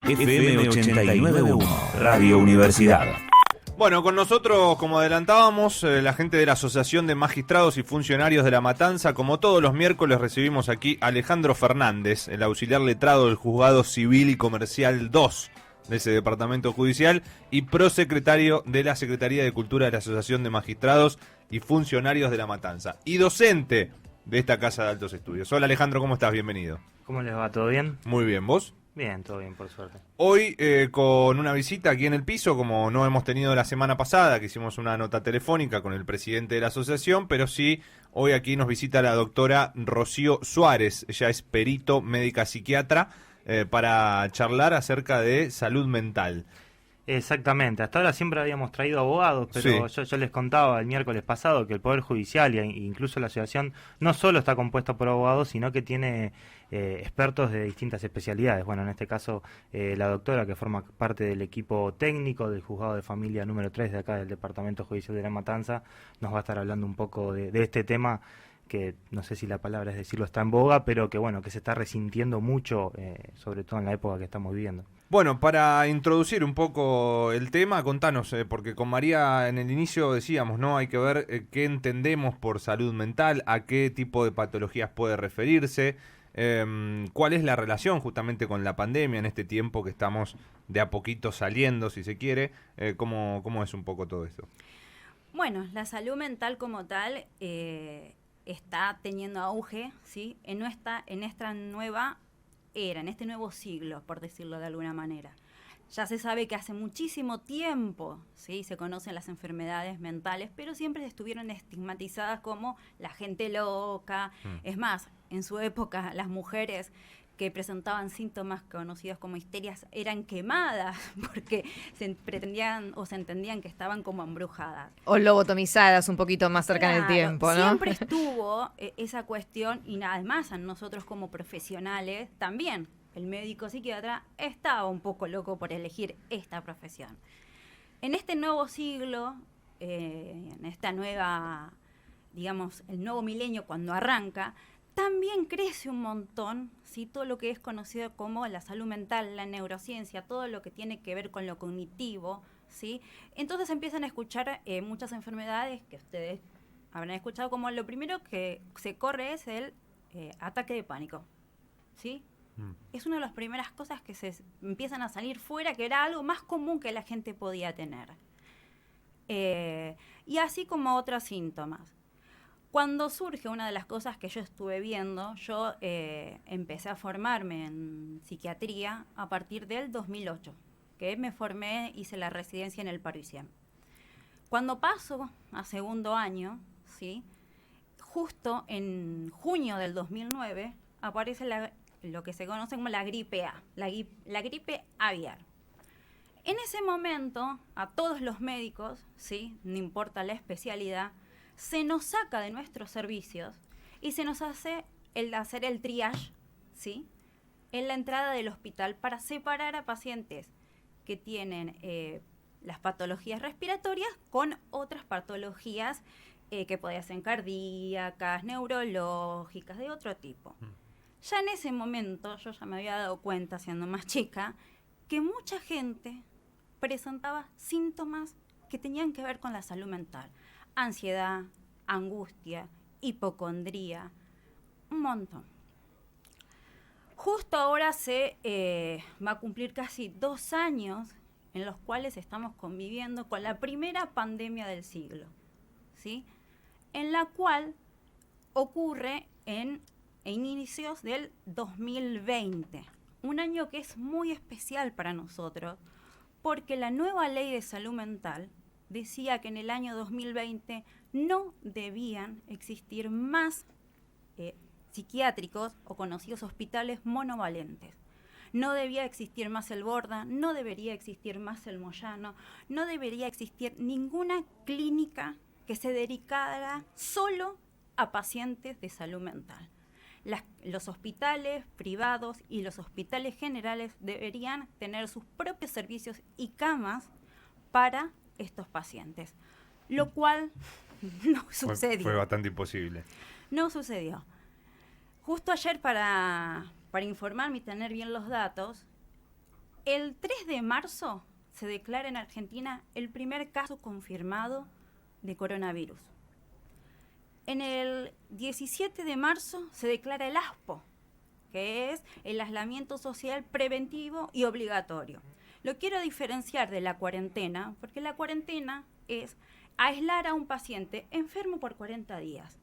FM 89.1, Radio Universidad. Bueno, con nosotros, como adelantábamos, la gente de la Asociación de Magistrados y Funcionarios de La Matanza. Como todos los miércoles recibimos aquí a Alejandro Fernández, el auxiliar letrado del Juzgado Civil y Comercial 2 de ese departamento judicial y prosecretario de la Secretaría de Cultura de la Asociación de Magistrados y Funcionarios de La Matanza y docente de esta Casa de Altos Estudios. Hola Alejandro, ¿cómo estás? Bienvenido. ¿Cómo les va? ¿Todo bien? Muy bien, ¿vos? Bien, todo bien, por suerte. Hoy con una visita aquí en el piso, como no hemos tenido la semana pasada, que hicimos una nota telefónica con el presidente de la asociación, pero sí, hoy aquí nos visita la doctora Rocío Suárez. Ella es perito médica psiquiatra para charlar acerca de salud mental. Exactamente, hasta ahora siempre habíamos traído abogados, pero Sí. yo les contaba el miércoles pasado que el Poder Judicial e incluso la asociación no solo está compuesta por abogados, sino que tiene expertos de distintas especialidades. Bueno, en este caso la doctora, que forma parte del equipo técnico del Juzgado de Familia número 3 de acá del Departamento Judicial de La Matanza, nos va a estar hablando un poco de este tema que no sé si la palabra es decirlo está en boga, pero que bueno, que se está resintiendo mucho, sobre todo en la época que estamos viviendo. Bueno, para introducir un poco el tema, contanos, porque con María en el inicio decíamos, ¿no? Hay que ver qué entendemos por salud mental, a qué tipo de patologías puede referirse, cuál es la relación justamente con la pandemia en este tiempo que estamos de a poquito saliendo, si se quiere, cómo es un poco todo esto. Bueno, la salud mental como tal está teniendo auge, ¿sí? En esta nueva era, en este nuevo siglo, por decirlo de alguna manera. Ya se sabe que hace muchísimo tiempo, ¿sí? Se conocen las enfermedades mentales, pero siempre estuvieron estigmatizadas como la gente loca. Es más, en su época las mujeres que presentaban síntomas conocidos como histerias eran quemadas porque se pretendían o se entendían que estaban como embrujadas. O lobotomizadas un poquito más cerca en el tiempo, ¿no? Siempre estuvo esa cuestión y además a nosotros como profesionales también. El médico psiquiatra estaba un poco loco por elegir esta profesión. En este nuevo siglo, en esta nueva, digamos, el nuevo milenio cuando arranca, también crece un montón, ¿sí? Todo lo que es conocido como la salud mental, la neurociencia, todo lo que tiene que ver con lo cognitivo, ¿sí? Entonces empiezan a escuchar muchas enfermedades que ustedes habrán escuchado, como lo primero que se corre es el ataque de pánico, ¿sí? Es una de las primeras cosas que se empiezan a salir fuera, que era algo más común que la gente podía tener. Y así como otros síntomas. Cuando surge una de las cosas que yo estuve viendo, yo empecé a formarme en psiquiatría a partir del 2008, que me formé, hice la residencia en el Parisien. Cuando paso a segundo año, ¿sí? Justo en junio del 2009 aparece lo que se conoce como la gripe A, la gripe aviar. En ese momento, a todos los médicos, ¿sí? No importa la especialidad, se nos saca de nuestros servicios y se nos hace hacer el triage, ¿sí? En la entrada del hospital para separar a pacientes que tienen las patologías respiratorias con otras patologías que podían ser cardíacas, neurológicas, de otro tipo. Ya en ese momento yo ya me había dado cuenta, siendo más chica, que mucha gente presentaba síntomas que tenían que ver con la salud mental. Ansiedad, angustia, hipocondría, un montón. Justo ahora se va a cumplir casi 2 años en los cuales estamos conviviendo con la primera pandemia del siglo, ¿sí? En la cual ocurre en inicios del 2020, un año que es muy especial para nosotros, porque la nueva ley de salud mental decía que en el año 2020 no debían existir más psiquiátricos o conocidos hospitales monovalentes. No debía existir más el Borda, no debería existir más el Moyano, no debería existir ninguna clínica que se dedicara solo a pacientes de salud mental. Los hospitales privados y los hospitales generales deberían tener sus propios servicios y camas para estos pacientes, lo cual no sucedió. Fue bastante imposible. No sucedió. Justo ayer para informarme y tener bien los datos, El 3 de marzo se declara en Argentina el primer caso confirmado de coronavirus. En el 17 de marzo se declara el ASPO, que es el aislamiento social preventivo y obligatorio. Lo quiero diferenciar de la cuarentena, porque la cuarentena es aislar a un paciente enfermo por 40 días.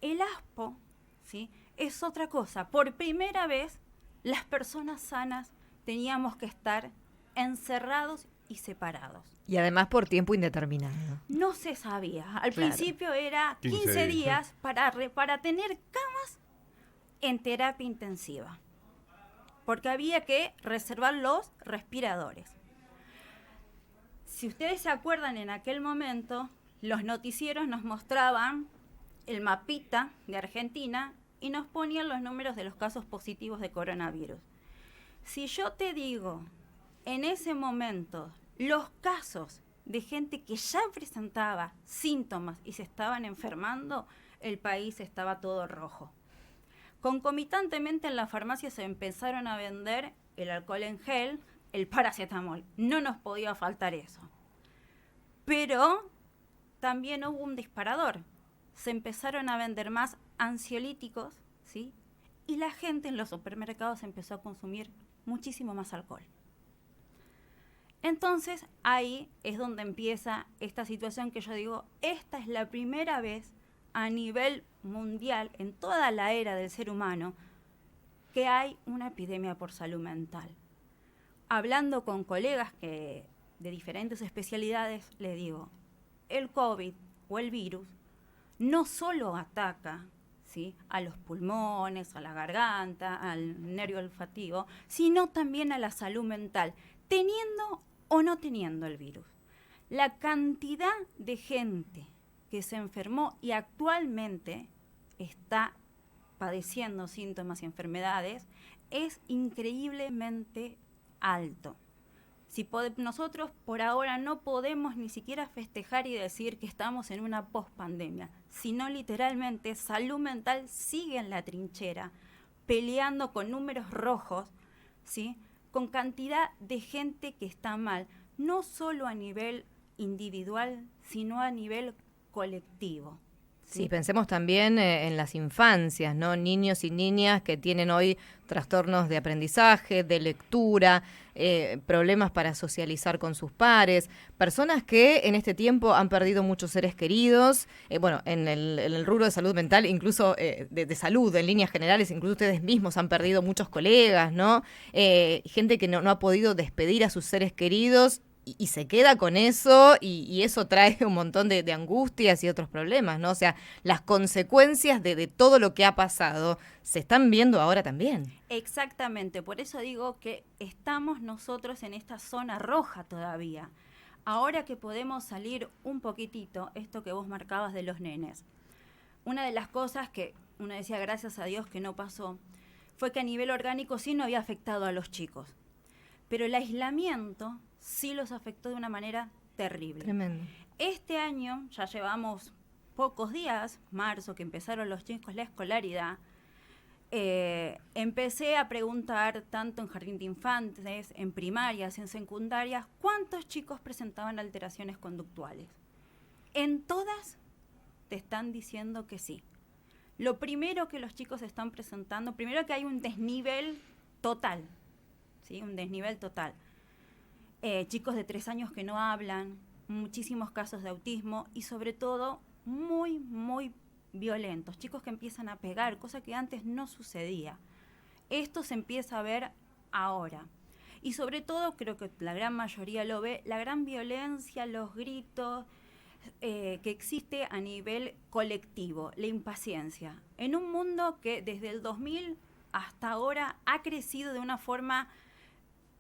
El ASPO, ¿sí?, es otra cosa. Por primera vez, las personas sanas teníamos que estar encerrados y separados. Y además por tiempo indeterminado. No se sabía. Al Claro. principio era 15 días para tener camas en terapia intensiva, porque había que reservar los respiradores. Si ustedes se acuerdan, en aquel momento, los noticieros nos mostraban el mapita de Argentina y nos ponían los números de los casos positivos de coronavirus. Si yo te digo, en ese momento, los casos de gente que ya presentaba síntomas y se estaban enfermando, el país estaba todo rojo. Concomitantemente en las farmacias se empezaron a vender el alcohol en gel, el paracetamol. No nos podía faltar eso. Pero también hubo un disparador. Se empezaron a vender más ansiolíticos, ¿sí? Y la gente en los supermercados empezó a consumir muchísimo más alcohol. Entonces ahí es donde empieza esta situación que yo digo, esta es la primera vez a nivel mundial, en toda la era del ser humano, que hay una epidemia por salud mental. Hablando con colegas de diferentes especialidades, les digo, el COVID o el virus no solo ataca, ¿sí?, a los pulmones, a la garganta, al nervio olfativo, sino también a la salud mental, teniendo o no teniendo el virus. La cantidad de gente que se enfermó y actualmente está padeciendo síntomas y enfermedades es increíblemente alto. Nosotros por ahora no podemos ni siquiera festejar y decir que estamos en una pospandemia, sino literalmente salud mental sigue en la trinchera, peleando con números rojos, ¿sí?, con cantidad de gente que está mal, no solo a nivel individual, sino a nivel colectivo. Sí, pensemos también en las infancias, ¿no? Niños y niñas que tienen hoy trastornos de aprendizaje, de lectura, problemas para socializar con sus pares, personas que en este tiempo han perdido muchos seres queridos, en el rubro de salud mental, incluso de salud en líneas generales, incluso ustedes mismos han perdido muchos colegas, ¿no? Gente que no ha podido despedir a sus seres queridos y se queda con eso y eso trae un montón de angustias y otros problemas, ¿no? O sea, las consecuencias de todo lo que ha pasado se están viendo ahora también. Exactamente, por eso digo que estamos nosotros en esta zona roja todavía. Ahora que podemos salir un poquitito, esto que vos marcabas de los nenes. Una de las cosas que uno decía, gracias a Dios que no pasó, fue que a nivel orgánico sí no había afectado a los chicos. Pero el aislamiento sí los afectó de una manera terrible. Tremendo. Este año ya llevamos pocos días, marzo, que empezaron los chicos la escolaridad. Empecé a preguntar tanto en jardín de infantes, en primarias, en secundarias, ¿cuántos chicos presentaban alteraciones conductuales? En todas te están diciendo que sí. Lo primero que los chicos están presentando, primero que hay un desnivel total, ¿sí? Un desnivel total. Chicos de 3 años que no hablan, muchísimos casos de autismo y sobre todo muy, muy violentos. Chicos que empiezan a pegar, cosa que antes no sucedía. Esto se empieza a ver ahora. Y sobre todo, creo que la gran mayoría lo ve, la gran violencia, los gritos que existe a nivel colectivo, la impaciencia. En un mundo que desde el 2000 hasta ahora ha crecido de una forma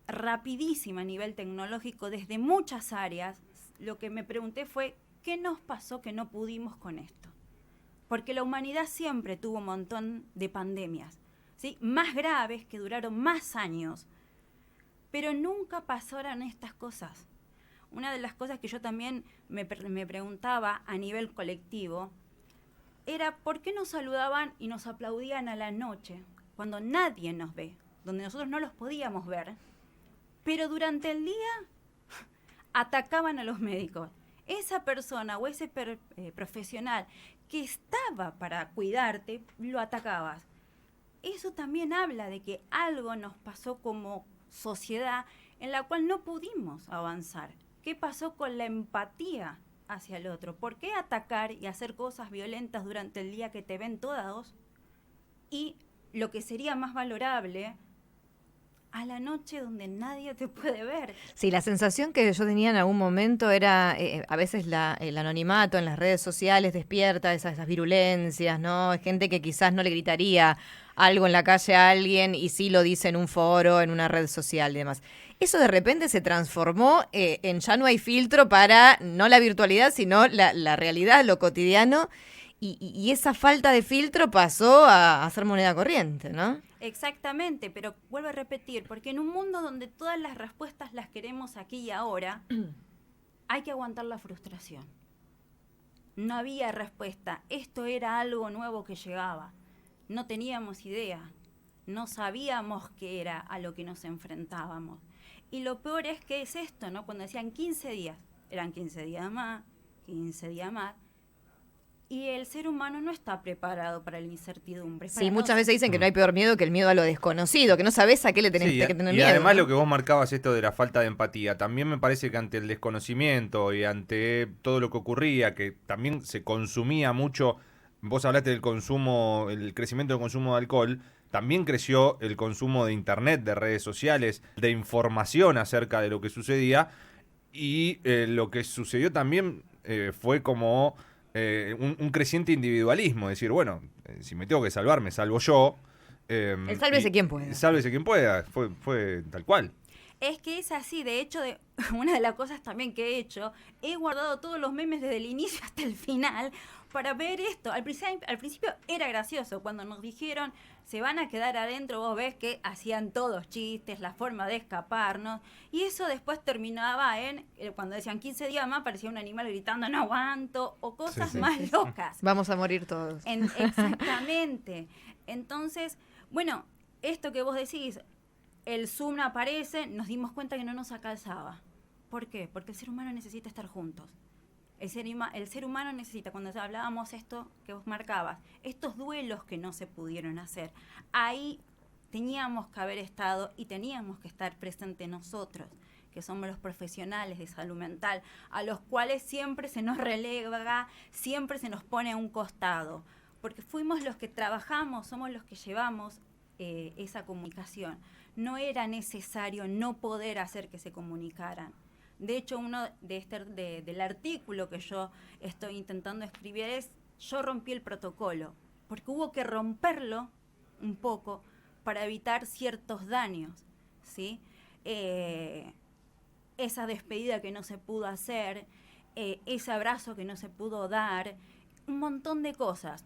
rapidísima a nivel tecnológico desde muchas áreas, lo que me pregunté fue, ¿qué nos pasó que no pudimos con esto? Porque la humanidad siempre tuvo un montón de pandemias, ¿sí?, más graves, que duraron más años, pero nunca pasaron estas cosas. Una de las cosas que yo también me preguntaba a nivel colectivo era ¿por qué nos saludaban y nos aplaudían a la noche cuando nadie nos ve, donde nosotros no los podíamos ver? pero durante el día atacaban a los médicos. Esa persona o ese profesional que estaba para cuidarte, lo atacabas. Eso también habla de que algo nos pasó como sociedad en la cual no pudimos avanzar. ¿Qué pasó con la empatía hacia el otro? ¿Por qué atacar y hacer cosas violentas durante el día que te ven todos? Y lo que sería más valorable, a la noche donde nadie te puede ver. Sí, la sensación que yo tenía en algún momento era, a veces el anonimato en las redes sociales despierta esas virulencias, ¿no? Gente que quizás no le gritaría algo en la calle a alguien y sí lo dice en un foro, en una red social y demás. Eso de repente se transformó en ya no hay filtro para no la virtualidad, sino la realidad, lo cotidiano, y esa falta de filtro pasó a ser moneda corriente, ¿no? Exactamente, pero vuelvo a repetir, porque en un mundo donde todas las respuestas las queremos aquí y ahora, hay que aguantar la frustración. No había respuesta, esto era algo nuevo que llegaba, no teníamos idea, no sabíamos qué era a lo que nos enfrentábamos. Y lo peor es que es esto, ¿no? Cuando decían 15 días, eran 15 días más, 15 días más. Y el ser humano no está preparado para la incertidumbre. Sí, muchas veces dicen que no hay peor miedo que el miedo a lo desconocido, que no sabes a qué le tenés que tener miedo. Y además, ¿no? lo que vos marcabas, esto de la falta de empatía, también me parece que ante el desconocimiento y ante todo lo que ocurría, que también se consumía mucho, vos hablaste del consumo, el crecimiento del consumo de alcohol, también creció el consumo de internet, de redes sociales, de información acerca de lo que sucedía, y lo que sucedió también fue como un creciente individualismo, decir, bueno, si me tengo que salvar, me salvo yo. El sálvese quien pueda. Sálvese quien pueda, fue tal cual. Es que es así, de hecho, una de las cosas también que he hecho, he guardado todos los memes desde el inicio hasta el final para ver esto. Al principio era gracioso, cuando nos dijeron, se van a quedar adentro, vos ves que hacían todos chistes, la forma de escaparnos, y eso después terminaba en, cuando decían 15 días más, parecía un animal gritando, no aguanto, o cosas más locas. Vamos a morir todos. Exactamente. Entonces, bueno, esto que vos decís, el Zoom aparece, nos dimos cuenta que no nos alcanzaba. ¿Por qué? Porque el ser humano necesita estar juntos. El ser humano necesita, cuando hablábamos esto que vos marcabas, estos duelos que no se pudieron hacer, ahí teníamos que haber estado y teníamos que estar presentes nosotros, que somos los profesionales de salud mental, a los cuales siempre se nos relega, siempre se nos pone a un costado, porque fuimos los que trabajamos, somos los que llevamos esa comunicación. No era necesario no poder hacer que se comunicaran. De hecho, uno del artículo que yo estoy intentando escribir es, yo rompí el protocolo, porque hubo que romperlo un poco para evitar ciertos daños, ¿sí? Esa despedida que no se pudo hacer, ese abrazo que no se pudo dar, un montón de cosas.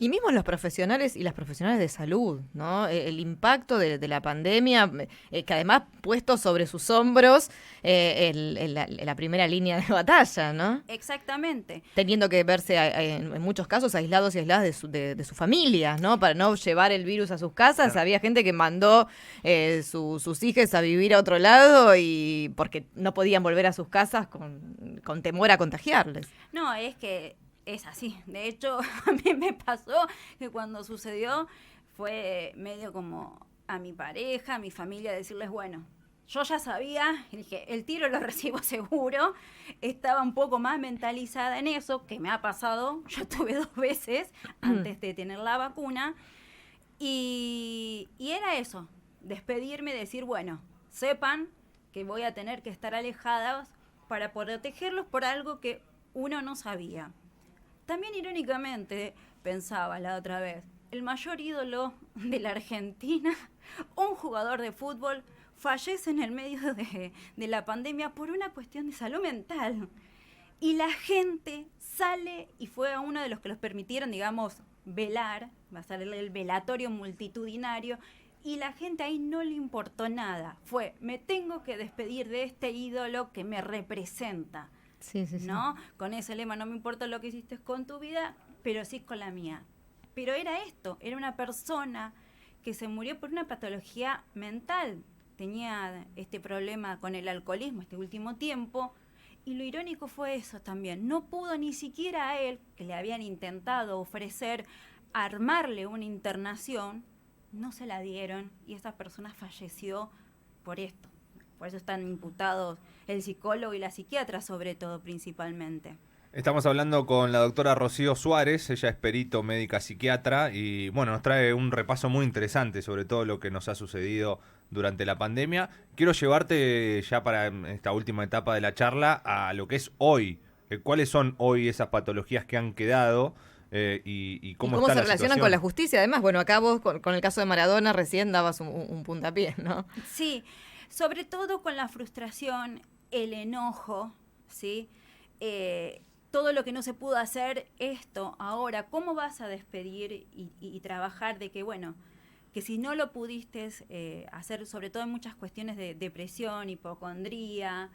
Y mismo los profesionales y las profesionales de salud, ¿no? El impacto de la pandemia, que además puesto sobre sus hombros la primera línea de batalla, ¿no? Exactamente. Teniendo que verse en muchos casos aislados y aisladas de sus familias, ¿no? Para no llevar el virus a sus casas. Claro. Había gente que mandó sus hijas a vivir a otro lado y porque no podían volver a sus casas con temor a contagiarles. No, es que es así. De hecho, a mí me pasó que cuando sucedió fue medio como a mi pareja, a mi familia, decirles, bueno, yo ya sabía, y dije, el tiro lo recibo seguro, estaba un poco más mentalizada en eso, que me ha pasado, yo tuve 2 veces antes de tener la vacuna, y era eso, despedirme, decir, bueno, sepan que voy a tener que estar alejadas para protegerlos por algo que uno no sabía. También irónicamente, pensaba la otra vez, el mayor ídolo de la Argentina, un jugador de fútbol, fallece en el medio de la pandemia por una cuestión de salud mental. Y la gente sale, y fue a uno de los que los permitieron, digamos, velar, va a ser el velatorio multitudinario, y la gente ahí no le importó nada. Fue, me tengo que despedir de este ídolo que me representa. Sí, sí, sí. ¿No? Con ese lema, no me importa lo que hiciste con tu vida, pero sí con la mía. Pero era esto, era una persona que se murió por una patología mental, tenía este problema con el alcoholismo este último tiempo, y lo irónico fue eso también. No pudo ni siquiera a él, que le habían intentado ofrecer armarle una internación, no se la dieron y esta persona falleció por esto. Por eso están imputados el psicólogo y la psiquiatra, sobre todo, principalmente. Estamos hablando con la doctora Rocío Suárez, ella es perito médica psiquiatra y bueno, nos trae un repaso muy interesante sobre todo lo que nos ha sucedido durante la pandemia. Quiero llevarte ya para esta última etapa de la charla a lo que es hoy. ¿Cuáles son hoy esas patologías que han quedado y cómo está se la relacionan situación? con la justicia? Además, bueno, acá vos con el caso de Maradona recién dabas un puntapié, ¿no? Sí, sobre todo con la frustración, el enojo, ¿sí? Todo lo que no se pudo hacer, esto ahora, ¿cómo vas a despedir y trabajar de que, bueno, que si no lo pudiste hacer, sobre todo en muchas cuestiones de depresión, hipocondría,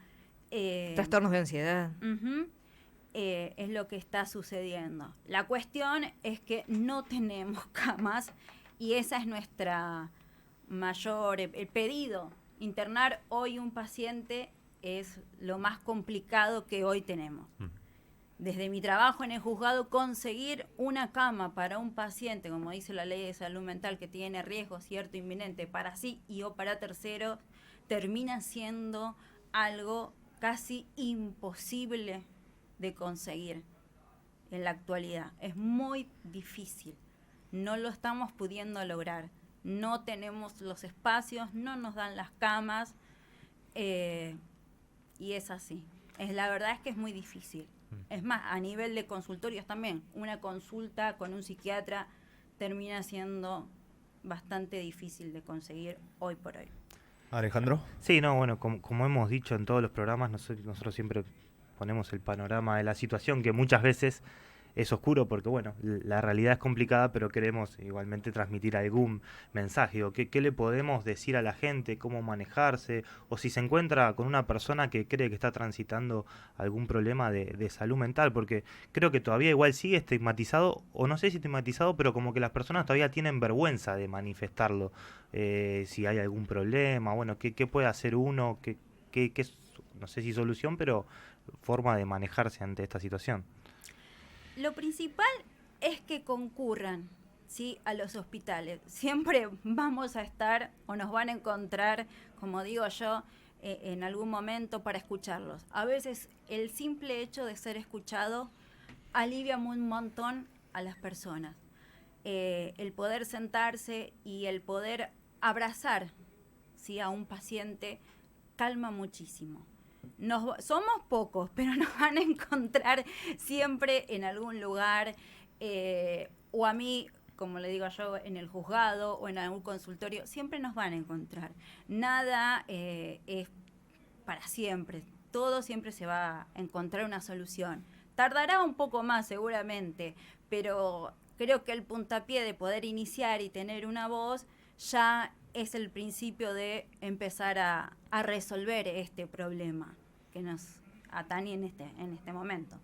Trastornos de ansiedad. es lo que está sucediendo. La cuestión es que no tenemos camas y esa es nuestra mayor, el pedido. Internar hoy un paciente es lo más complicado que hoy tenemos. Desde mi trabajo en el juzgado, conseguir una cama para un paciente, como dice la ley de salud mental, que tiene riesgo cierto inminente para sí y o para terceros, termina siendo algo casi imposible de conseguir en la actualidad. Es muy difícil. No lo estamos pudiendo lograr. No tenemos los espacios, no nos dan las camas y es así. La verdad es que es muy difícil. Es más, a nivel de consultorios también, una consulta con un psiquiatra termina siendo bastante difícil de conseguir hoy por hoy. Alejandro. Sí, no, bueno, como hemos dicho en todos los programas, nosotros siempre ponemos el panorama de la situación, que muchas veces es oscuro porque, bueno, la realidad es complicada, pero queremos igualmente transmitir algún mensaje. O ¿qué le podemos decir a la gente? ¿Cómo manejarse? O si se encuentra con una persona que cree que está transitando algún problema de salud mental, porque creo que todavía igual sigue estigmatizado, o no sé si estigmatizado, pero como que las personas todavía tienen vergüenza de manifestarlo. Si hay algún problema, bueno, ¿qué puede hacer uno? ¿Qué no sé si solución, pero forma de manejarse ante esta situación? Lo principal es que concurran, ¿sí?, a los hospitales. Siempre vamos a estar o nos van a encontrar, como digo yo, en algún momento para escucharlos. A veces el simple hecho de ser escuchado alivia un montón a las personas. El poder sentarse y el poder abrazar, ¿sí?, a un paciente calma muchísimo. Somos pocos, pero nos van a encontrar siempre en algún lugar, o a mí, como le digo yo, en el juzgado o en algún consultorio, siempre nos van a encontrar. Nada es para siempre, todo siempre se va a encontrar una solución. Tardará un poco más seguramente, pero creo que el puntapié de poder iniciar y tener una voz ya es el principio de empezar a resolver este problema que nos atañe en este momento.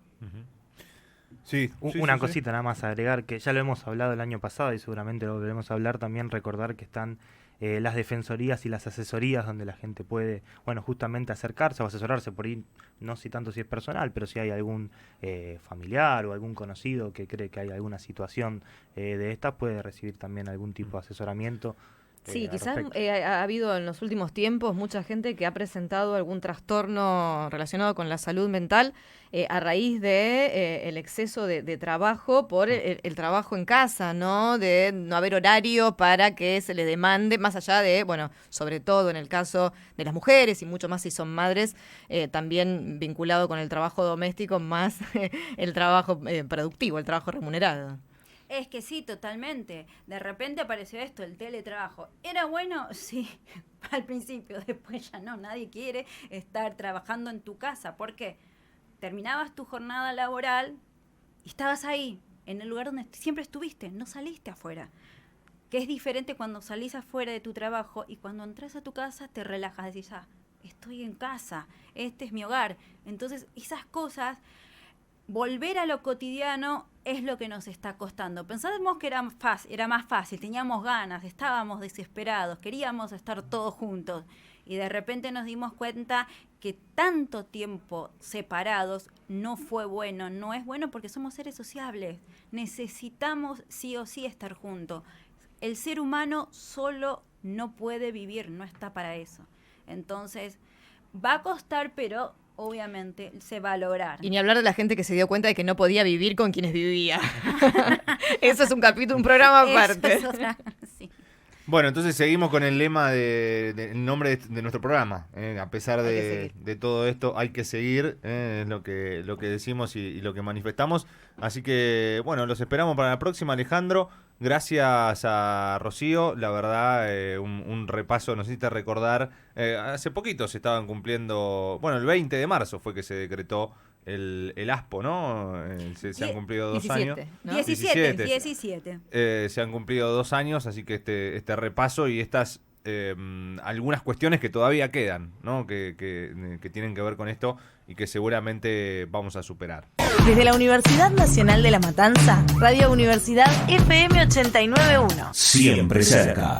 Sí, una cosita nada más agregar, que ya lo hemos hablado el año pasado y seguramente lo volveremos a hablar también, recordar que están las defensorías y las asesorías donde la gente puede, bueno, justamente acercarse o asesorarse por ahí, no si tanto si es personal, pero si hay algún familiar o algún conocido que cree que hay alguna situación de estas, puede recibir también algún tipo de asesoramiento. Sí, quizás ha habido en los últimos tiempos mucha gente que ha presentado algún trastorno relacionado con la salud mental a raíz de el exceso de trabajo por el trabajo en casa, ¿no? De no haber horario para que se le demande, más allá de, bueno, sobre todo en el caso de las mujeres y mucho más si son madres, también vinculado con el trabajo doméstico, más el trabajo productivo, el trabajo remunerado. Es que sí, totalmente. De repente apareció esto, el teletrabajo. ¿Era bueno? Sí, al principio. Después ya no, nadie quiere estar trabajando en tu casa. ¿Por qué? Terminabas tu jornada laboral y estabas ahí, en el lugar donde siempre estuviste, no saliste afuera. Que es diferente cuando salís afuera de tu trabajo y cuando entras a tu casa te relajas, decís, estoy en casa, este es mi hogar. Entonces, esas cosas... Volver a lo cotidiano es lo que nos está costando. Pensábamos que era más fácil, teníamos ganas, estábamos desesperados, queríamos estar todos juntos. Y de repente nos dimos cuenta que tanto tiempo separados no fue bueno, no es bueno porque somos seres sociables. Necesitamos sí o sí estar juntos. El ser humano solo no puede vivir, no está para eso. Entonces, va a costar, pero obviamente se va a lograr. Y ni hablar de la gente que se dio cuenta de que no podía vivir con quienes vivía. Eso es un capítulo, un programa aparte. Eso es sí. Bueno, entonces seguimos con el lema el nombre de nuestro programa. A pesar de todo esto, hay que seguir, es lo que decimos y lo que manifestamos. Así que, bueno, los esperamos para la próxima, Alejandro. Gracias a Rocío, la verdad, un repaso, no sé si te recordar, hace poquito se estaban cumpliendo, bueno, el 20 de marzo fue que se decretó el ASPO, ¿no? Se han cumplido 2 años. ¿no? 17. Se han cumplido 2 años, así que este repaso y estas algunas cuestiones que todavía quedan, ¿no? Que tienen que ver con esto y que seguramente vamos a superar. Desde la Universidad Nacional de La Matanza, Radio Universidad FM 89.1. Siempre cerca.